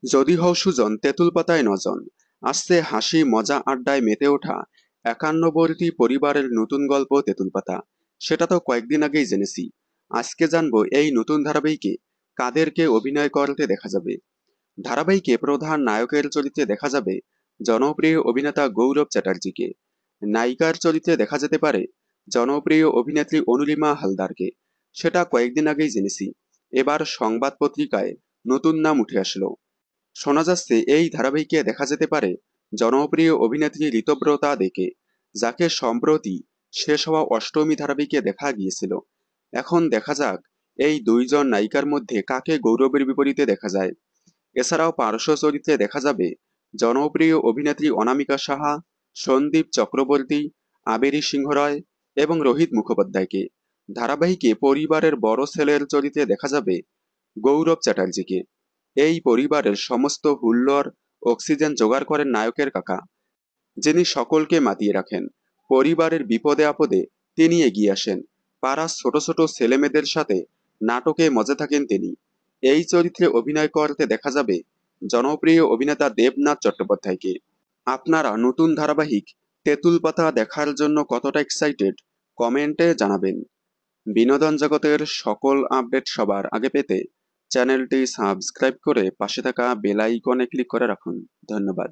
যদি হও সুজন তেঁতুল পাতায় নজন, আসছে হাসি মজা আড্ডায় মেতে ওঠা 51বর্তী পরিবারের নতুন গল্প তেঁতুল পাতা। সেটা তো কয়েকদিন আগেই জেনেছি। আজকে জানবো এই নতুন ধারাবাহিকে কাদেরকে অভিনয় করতে দেখা যাবে। ধারাবাহিকে প্রধান নায়কের চরিত্রে দেখা যাবে জনপ্রিয় অভিনেতা গৌরব চ্যাটার্জিকে। নায়িকার চরিত্রে দেখা যেতে পারে জনপ্রিয় অভিনেত্রী অনুলিমা হালদারকে। সেটা কয়েকদিন আগেই জেনেছি। এবার সংবাদ পত্রিকায় নতুন নাম উঠে আসলো। শোনা যাচ্ছে এই ধারাবাহিকে দেখা যেতে পারে জনপ্রিয় অভিনেত্রী ঋতব্রতা দেকে, যাকে সম্প্রতি শেষ হওয়া অষ্টমী ধারাবাহিকে দেখা গিয়েছিল। এখন দেখা যাক এই দুইজন নায়িকার মধ্যে কাকে গৌরবের বিপরীতে দেখা যায়। এছাড়াও পার্শ্ব চরিত্রে দেখা যাবে জনপ্রিয় অভিনেত্রী অনামিকা সাহা, সন্দীপ চক্রবর্তী, আবেরি সিংহ রায় এবং রোহিত মুখোপাধ্যায়কে। ধারাবাহিকে পরিবারের বড় ছেলের চরিত্রে দেখা যাবে গৌরব চ্যাটার্জিকে। এই পরিবারের সমস্ত হুল্লোড় অক্সিজেন জোগাড় করেন নায়কের কাকা, যিনি সকলকে মাতিয়ে রাখেন। পরিবারের বিপদে আপদে তিনি এগিয়ে আসেন। পাড়ার ছোট ছোট ছেলেমেয়েদের সাথে নাটকে মজে থাকেন তিনি। এই চরিত্রে অভিনয় করতে দেখা যাবে জনপ্রিয় অভিনেতা দেবনাথ চট্টোপাধ্যায়কে। আপনারা নতুন ধারাবাহিক তেঁতুল পাতা দেখার জন্য কতটা এক্সাইটেড কমেন্টে জানাবেন। বিনোদন জগতের সকল আপডেট সবার আগে পেতে চ্যানেলটি সাবস্ক্রাইব করে পাশে থাকা বেল আইকনে ক্লিক করে রাখুন। ধন্যবাদ।